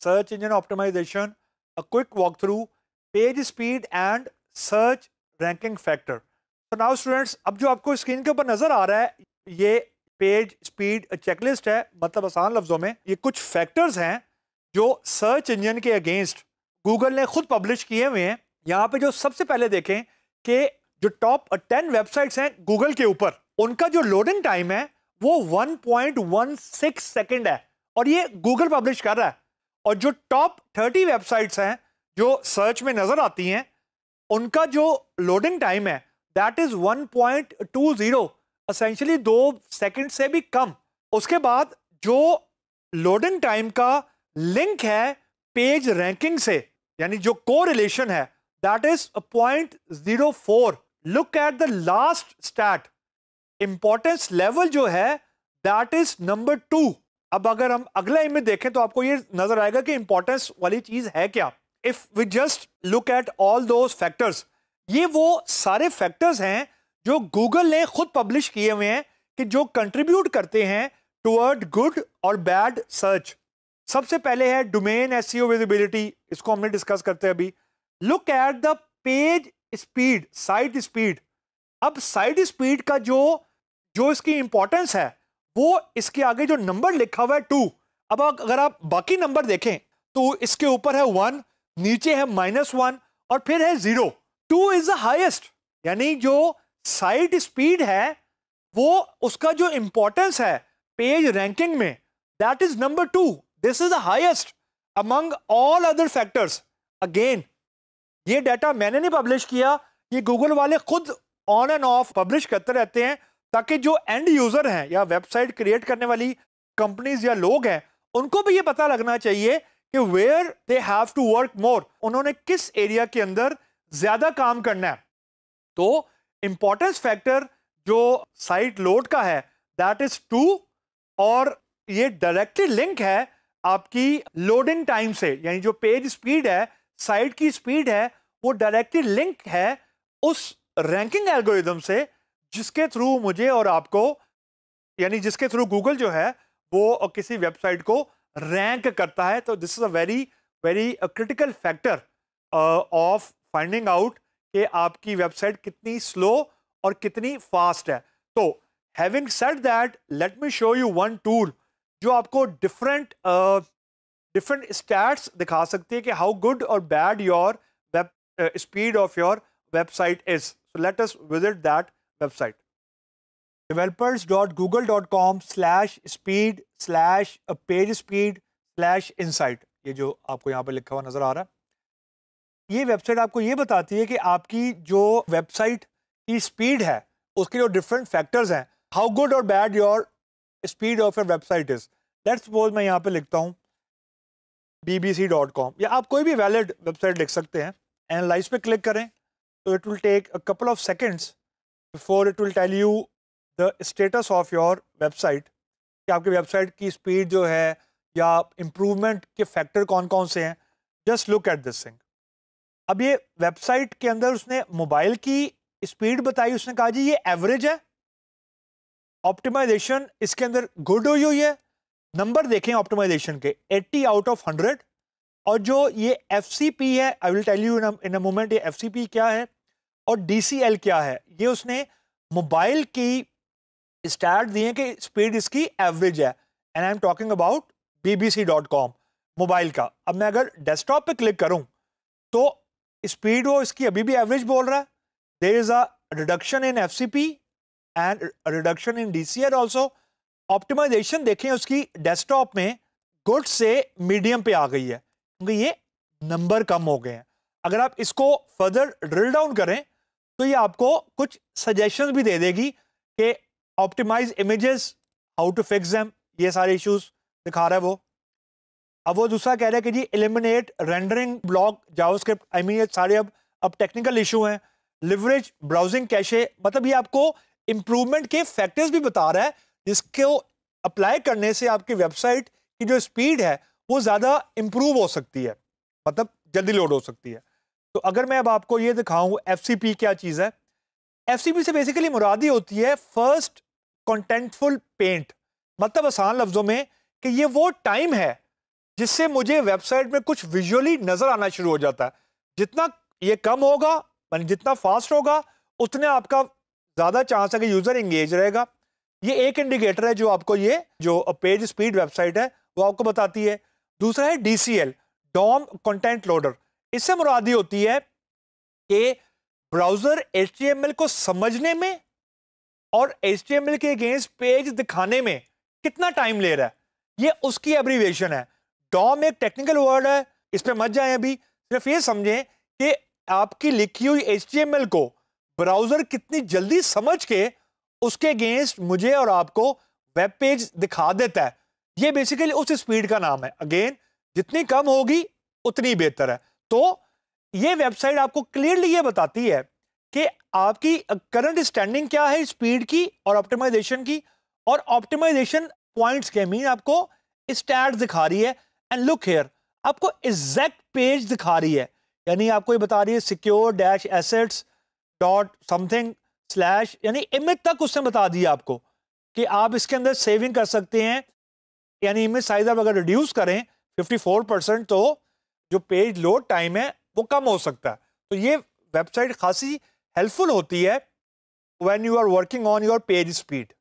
search engine optimization, a quick walkthrough, page speed and search ranking factor. So now students, अब जो आपको screen के ऊपर नजर आ रहा है ये पेज स्पीड चेकलिस्ट है, मतलब आसान लफ्जों में ये कुछ फैक्टर्स हैं जो सर्च इंजन के अगेंस्ट गूगल ने खुद पब्लिश किए हुए हैं। यहाँ पे जो सबसे पहले देखें कि जो टॉप 10 वेबसाइट्स हैं गूगल के ऊपर, उनका जो लोडिंग टाइम है वो 1.16 सेकंड है और ये गूगल पब्लिश कर रहा है। और जो टॉप 30 वेबसाइट्स हैं जो सर्च में नजर आती हैं, उनका जो लोडिंग टाइम है दैट इज 1.20, एसेंशियली 2 सेकंड से भी कम। उसके बाद जो लोडिंग टाइम का लिंक है पेज रैंकिंग से, यानी जो कोरिलेशन है, that is 0.04। Look at the last stat, importance level जो है दैट इज नंबर 2। अब अगर हम अगला इमेज देखें तो आपको ये नजर आएगा कि इंपॉर्टेंस वाली चीज है क्या। If we just look at all those factors, ये वो सारे फैक्टर्स हैं जो गूगल ने खुद पब्लिश किए हुए हैं कि जो कंट्रीब्यूट करते हैं टुवर्ड गुड और बैड सर्च। सबसे पहले है डोमेन एसईओ विजिबिलिटी, इसको हमने डिस्कस करते हैं अभी। Look at the page speed, site speed. अब साइट स्पीड का जो इसकी इंपॉर्टेंस है वो इसके आगे जो नंबर लिखा हुआ है 2। अब अगर आप बाकी नंबर देखें तो इसके ऊपर है 1, नीचे है -1 और फिर है 0। 2 इज द हाईएस्ट, यानी जो साइट स्पीड है वो उसका जो इंपॉर्टेंस है पेज रैंकिंग में that is number 2। This is the highest among all other factors. Again ये डाटा मैंने नहीं पब्लिश किया, ये गूगल वाले खुद ऑन एंड ऑफ पब्लिश करते रहते हैं ताकि जो एंड यूजर हैं या वेबसाइट क्रिएट करने वाली कंपनीज या लोग हैं उनको भी ये पता लगना चाहिए कि where they have to work more, उन्होंने किस एरिया के अंदर ज्यादा काम करना है। तो इंपॉर्टेंस फैक्टर जो साइट लोड का है दैट इज 2 और ये डायरेक्टली लिंक है आपकी लोडिंग टाइम से, यानी जो पेज स्पीड है, साइट की स्पीड है, वो डायरेक्टली लिंक है उस रैंकिंग एल्गोरिथम से जिसके थ्रू मुझे और आपको, यानी जिसके थ्रू गूगल जो है वो किसी वेबसाइट को रैंक करता है। तो this is a very very critical factor of finding out कि आपकी वेबसाइट कितनी स्लो और कितनी फास्ट है। तो having said that, let me show you one tool जो आपको डिफरेंट स्टैट्स दिखा सकती है कि हाउ गुड और bad your web speed of your website is. So let us visit that website. developers.google.com/speed/pagespeed/insight, ये जो आपको यहाँ पे लिखा हुआ नजर आ रहा है, ये वेबसाइट आपको ये बताती है कि आपकी जो वेबसाइट की स्पीड है उसके जो डिफरेंट फैक्टर्स हैं, हाउ गुड और bad your speed of your website is. Let's suppose मैं यहाँ पे लिखता हूँ bbc.com, या आप कोई भी वैलिड वेबसाइट लिख सकते हैं। एनालाइज पे क्लिक करें तो it will take a couple of seconds before it will tell you the status of your website, कि आपकी वेबसाइट की स्पीड जो है या इम्प्रूवमेंट के फैक्टर कौन कौन से हैं। Just look at this thing. अब ये वेबसाइट के अंदर उसने मोबाइल की स्पीड बताई, उसने कहा जी ये एवरेज है, ऑप्टिमाइजेशन इसके अंदर गुड हुई हुई है। नंबर देखें ऑप्टिमाइजेशन के 80 आउट ऑफ 100। और जो ये FCP है, I will tell you in a moment ये FCP क्या है और DCL क्या है। ये उसने मोबाइल की स्टैट दिए कि स्पीड इसकी एवरेज है, and I am talking about bbc.com mobile का। अब मैं अगर डेस्कटॉप पे क्लिक करूं तो स्पीड वो इसकी अभी भी एवरेज बोल रहा है। There is a reduction in FCP and reduction in DCL also. Optimization देखें उसकी डेस्कटॉप में गुड से मीडियम पे आ गई है क्योंकि ये नंबर कम हो गए हैं। अगर आप इसको फर्दर ड्रिल डाउन करें तो ये आपको कुछ सजेशंस भी दे देगी कि optimize images, how to fix them, ये सारे इश्यूज दिखा रहा है वो। अब वो दूसरा कह रहा है कि जी eliminate rendering block JavaScript, I mean ये सारे अब टेक्निकल इशू हैं। लिवरेज ब्राउजिंग कैशे, मतलब ये आपको इंप्रूवमेंट के फैक्टर्स भी बता रहा है जिसको अप्लाई करने से आपकी वेबसाइट की जो स्पीड है वो ज़्यादा इंप्रूव हो सकती है, मतलब जल्दी लोड हो सकती है। तो अगर मैं अब आपको ये दिखाऊं FCP क्या चीज़ है, FCP से बेसिकली मुरादी होती है फर्स्ट कंटेंटफुल पेंट, मतलब आसान लफ्जों में कि ये वो टाइम है जिससे मुझे वेबसाइट में कुछ विजुअली नजर आना शुरू हो जाता है। जितना ये कम होगा, यानी जितना फास्ट होगा, उतने आपका ज्यादा चांस है कि यूजर एंगेज रहेगा। ये एक इंडिकेटर है जो आपको ये जो पेज स्पीड वेबसाइट है वो आपको बताती है। दूसरा है DCL, डॉम कंटेंट लोडर। इससे मुरादी होती है कि ब्राउजर HTML को समझने में और HTML के अगेंस्ट पेज दिखाने में कितना टाइम ले रहा है, ये उसकी एब्रीविएशन है। डॉम एक टेक्निकल वर्ड है, इस पे मत जाएं अभी, सिर्फ ये समझें कि आपकी लिखी हुई HTML को ब्राउजर कितनी जल्दी समझ के उसके अगेंस्ट मुझे और आपको वेब पेज दिखा देता है। ये बेसिकली उस स्पीड का नाम है। अगेन, जितनी कम होगी उतनी बेहतर है। तो ये वेबसाइट आपको क्लियरली ये बताती है कि आपकी करंट स्टैंडिंग क्या है स्पीड की और ऑप्टिमाइजेशन की, और ऑप्टिमाइजेशन पॉइंट्स के मीन आपको स्टैट्स दिखा रही है। एंड लुक हियर, आपको एग्जैक्ट पेज दिखा रही है, यानी आपको ये बता रही है secure dash assets dot something slash, यानी इमेज तक उसने बता दिया आपको कि आप इसके अंदर सेविंग कर सकते हैं। यानी इमेज साइज आप अगर रिड्यूस करें 54% तो जो पेज लोड टाइम है वो कम हो सकता है। तो ये वेबसाइट खासी हेल्पफुल होती है when you are working on your page speed.